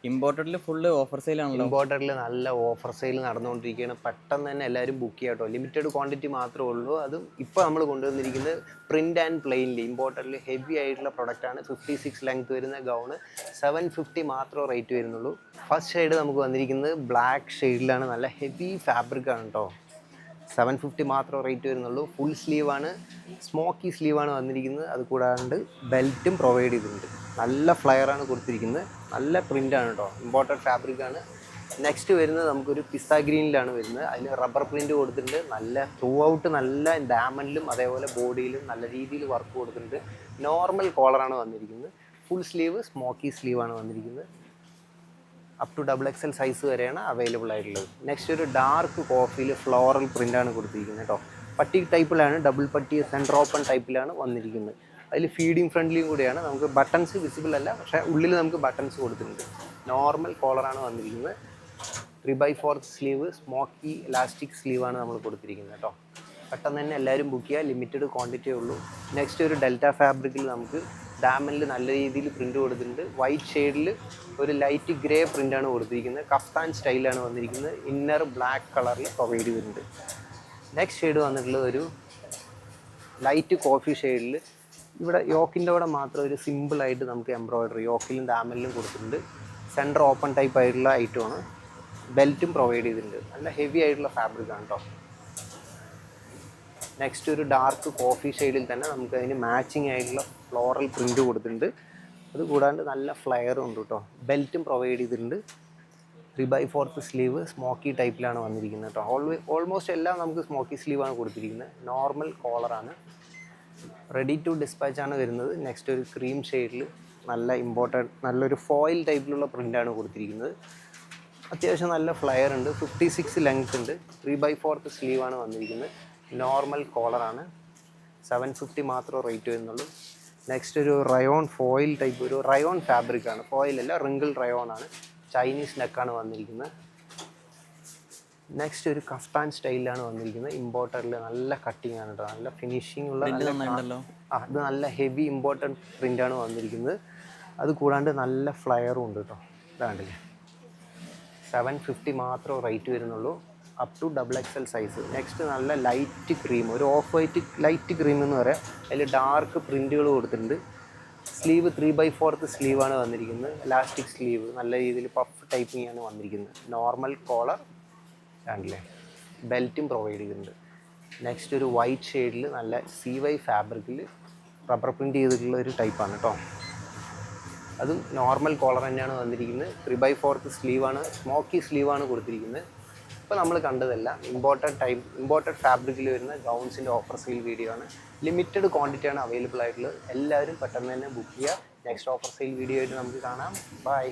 ഇമ്പോർട്ടഡിൽ full offer sale ആണല്ലോ. ഇമ്പോർട്ടഡിൽ നല്ല offer sale നടന്നുകൊണ്ടിരിക്കുകയാണ്. പെട്ടെന്ന് തന്നെ എല്ലാവരും ബുക്ക് ചെയ്യാം കേട്ടോ. ലിമിറ്റഡ് ക്വാണ്ടിറ്റി മാത്രമേ ഉള്ളൂ. അതും ഇപ്പോൾ നമ്മൾ കൊണ്ടുവന്നിരിക്കുന്നത് പ്രിൻ്റ് ആൻഡ് പ്ലെയിനിൽ ഇമ്പോർട്ടഡിൽ ഹെവി ആയിട്ടുള്ള പ്രൊഡക്റ്റാണ്. 56 ലെങ്ത് വരുന്ന ഗൗണ് 750 മാത്രമേ റേറ്റ് വരുന്നുള്ളൂ. ഫസ്റ്റ് ഷെയ്ഡ് നമുക്ക് വന്നിരിക്കുന്നത് ബ്ലാക്ക് ഷെയ്ഡിലാണ്. നല്ല ഹെവി ഫാബ്രിക് ആണ് കേട്ടോ. 750 മാത്രമേ റേറ്റ് വരുന്നുള്ളൂ. ഫുൾ സ്ലീവാണ്, സ്മോക്കി സ്ലീവാണ് വന്നിരിക്കുന്നത്. അത് കൂടാണ്ട് ബെൽറ്റും പ്രൊവൈഡ് ചെയ്തിട്ടുണ്ട്. നല്ല ഫ്ലയറാണ് കൊടുത്തിരിക്കുന്നത്. നല്ല പ്രിൻ്റാണ് കേട്ടോ. ഇമ്പോർട്ടഡ് ഫാബ്രിക്കാണ്. നെക്സ്റ്റ് വരുന്നത് നമുക്കൊരു പിസ്ത ഗ്രീനിലാണ് വരുന്നത്. അതിന് റബ്ബർ പ്രിൻ്റ് കൊടുത്തിട്ടുണ്ട്. നല്ല ത്രൂ ഔട്ട് നല്ല ഡാമണ്ടിലും അതേപോലെ ബോഡിയിലും നല്ല രീതിയിൽ വർക്ക് കൊടുത്തിട്ടുണ്ട്. നോർമൽ കോളറാണ് വന്നിരിക്കുന്നത്. ഫുൾ സ്ലീവ് സ്മോക്കി സ്ലീവാണ് വന്നിരിക്കുന്നത്. അപ് ടു XXL സൈസ് വരെയാണ് അവൈലബിൾ ആയിട്ടുള്ളത്. നെക്സ്റ്റ് ഒരു ഡാർക്ക് കോഫിയിൽ ഫ്ലോറൽ പ്രിൻ്റാണ് കൊടുത്തിരിക്കുന്നത് കേട്ടോ. പട്ടി ടൈപ്പിലാണ്, ഡബിൾ പട്ടി സെൻറ്റർ ഓപ്പൺ ടൈപ്പിലാണ് വന്നിരിക്കുന്നത്. അതിൽ ഫീഡിങ് ഫ്രണ്ട്ലിയും കൂടിയാണ്. നമുക്ക് ബട്ടൺസ് വിസിബിൾ അല്ല, പക്ഷേ ഉള്ളിൽ നമുക്ക് ബട്ടൺസ് കൊടുത്തിട്ടുണ്ട്. നോർമൽ കോളറാണ് വന്നിരിക്കുന്നത്. 3/4 സ്ലീവ് സ്മോക്കി ഇലാസ്റ്റിക് സ്ലീവാണ് നമ്മൾ കൊടുത്തിരിക്കുന്നത് കേട്ടോ. പെട്ടെന്ന് തന്നെ എല്ലാവരും ബുക്ക് ചെയ്യുക. ലിമിറ്റഡ് ക്വാണ്ടിറ്റിയേ ഉള്ളൂ. നെക്സ്റ്റ് ഒരു ഡെൽറ്റ ഫാബ്രിക്കിൽ നമുക്ക് ഡാമനിൽ നല്ല രീതിയിൽ പ്രിൻ്റ് കൊടുത്തിട്ടുണ്ട്. വൈറ്റ് ഷെയ്ഡിൽ ഒരു ലൈറ്റ് ഗ്രേ പ്രിൻ്റാണ് കൊടുത്തിരിക്കുന്നത്. കഫ്താൻ സ്റ്റൈലാണ് വന്നിരിക്കുന്നത്. ഇന്നർ ബ്ലാക്ക് കളറിൽ പ്രൊവൈഡ് ചെയ്തിട്ടുണ്ട്. നെക്സ്റ്റ് ഷെയ്ഡ് വന്നിട്ടുള്ളത് ഒരു ലൈറ്റ് കോഫി ഷെയ്ഡിൽ ഇവിടെ യോക്കിൻ്റെ അവിടെ മാത്രം ഒരു സിമ്പിളായിട്ട് നമുക്ക് എംബ്രോയിഡറി യോക്കിലും ഡാമനിലും കൊടുത്തിട്ടുണ്ട്. സെൻറ്റർ ഓപ്പൺ ടൈപ്പ് ആയിട്ടുള്ള ഐറ്റമാണ്. ബെൽറ്റും പ്രൊവൈഡ് ചെയ്തിട്ടുണ്ട്. നല്ല ഹെവി ആയിട്ടുള്ള ഫാബ്രിക്കാണ് കേട്ടോ. നെക്സ്റ്റ് ഒരു ഡാർക്ക് കോഫി ഷെയ്ഡിൽ തന്നെ നമുക്ക് അതിന് മാച്ചിങ് ആയിട്ടുള്ള ഫ്ലോറൽ പ്രിൻ്റ് കൊടുത്തിട്ടുണ്ട്. അത് കൂടാണ്ട് നല്ല ഫ്ലെയറും ഉണ്ട് കേട്ടോ. ബെൽറ്റും പ്രൊവൈഡ് ചെയ്തിട്ടുണ്ട്. 3/4 സ്ലീവ് സ്മോക്കി ടൈപ്പിലാണ് വന്നിരിക്കുന്നത് കേട്ടോ. ഓൾമോസ്റ്റ് എല്ലാം നമുക്ക് സ്മോക്കി സ്ലീവാണ് കൊടുത്തിരിക്കുന്നത്. നോർമൽ കോളറാണ്. റെഡി ടു ഡിസ്പാച്ച് ആണ് വരുന്നത്. നെക്സ്റ്റ് ഒരു ക്രീം ഷെയ്ഡിൽ നല്ല ഇമ്പോർട്ടൻറ്റ് നല്ലൊരു ഫോയിൽ ടൈപ്പിലുള്ള പ്രിൻ്റാണ് കൊടുത്തിരിക്കുന്നത്. അത്യാവശ്യം നല്ല ഫ്ലെയർ ഉണ്ട്. 56 ലെങ്ത് ഉണ്ട്. 3/4 സ്ലീവാണ് വന്നിരിക്കുന്നത്. നോർമൽ കോളറാണ്. 750 മാത്രമേ റേറ്റ് വരുന്നുള്ളൂ. നെക്സ്റ്റ് ഒരു റയോൺ ഫോയിൽ ടൈപ്പ് ഒരു റയോൺ ഫാബ്രിക്കാണ്. ഫോയിലല്ല, റിങ്കിൾ റയോൺ ആണ്. ചൈനീസ് നെക്കാണ് വന്നിരിക്കുന്നത്. നെക്സ്റ്റ് ഒരു കഫ്താൻ സ്റ്റൈലിലാണ് വന്നിരിക്കുന്നത്. ഇമ്പോർട്ടഡിൽ നല്ല കട്ടിങ് ആണ് കേട്ടോ. നല്ല ഫിനിഷിംഗ് ഉള്ള ഇത് നല്ല ഹെവി ഇമ്പോർട്ടൻറ്റ് പ്രിൻ്റാണ് വന്നിരിക്കുന്നത്. അത് കൂടാണ്ട് നല്ല ഫ്ലയറും ഉണ്ട് കേട്ടോ. ഇതാണ്ടില്ലേ 750 മാത്രമേ റേറ്റ് വരുന്നുള്ളൂ. Up to XXL size. Next നല്ല ലൈറ്റ് ക്രീം, ഒരു ഓഫ് വൈറ്റ് ലൈറ്റ് ക്രീം എന്ന് പറയാം. അതിൽ ഡാർക്ക് പ്രിൻറ്റുകൾ കൊടുത്തിട്ടുണ്ട്. സ്ലീവ് 3/4 സ്ലീവാണ് വന്നിരിക്കുന്നത്. ഇലാസ്റ്റിക് സ്ലീവ് നല്ല രീതിയിൽ പഫ് ടൈപ്പിംഗ് ആണ് വന്നിരിക്കുന്നത്. നോർമൽ കോളർ ആണല്ലേ. ബെൽറ്റും പ്രൊവൈഡ് ചെയ്തിട്ടുണ്ട്. നെക്സ്റ്റ് ഒരു വൈറ്റ് ഷെയ്ഡിൽ നല്ല CY ഫാബ്രിക്കിൽ റബ്ബർ പ്രിൻറ്റ് ചെയ്തിട്ടുള്ള ഒരു ടൈപ്പാണ് കേട്ടോ. അതും നോർമൽ കോളർ തന്നെയാണ് വന്നിരിക്കുന്നത്. 3/4 സ്ലീവാണ്, സ്മോക്കി സ്ലീവാണ് കൊടുത്തിരിക്കുന്നത്. ഇപ്പോൾ നമ്മൾ കണ്ടതെല്ലാം ഇമ്പോർട്ടഡ് ഫാബ്രിക്കിൽ വരുന്ന ഗൗൺസിൻ്റെ ഓഫർ സെയിൽ വീഡിയോ ആണ്. ലിമിറ്റഡ് ക്വാണ്ടിറ്റിയാണ് അവൈലബിൾ ആയിട്ടുള്ളത്. എല്ലാവരും പെട്ടെന്ന് തന്നെ ബുക്ക് ചെയ്യുക. നെക്സ്റ്റ് ഓഫർ സെയിൽ വീഡിയോ ആയിട്ട് നമുക്ക് കാണാം. ബൈ.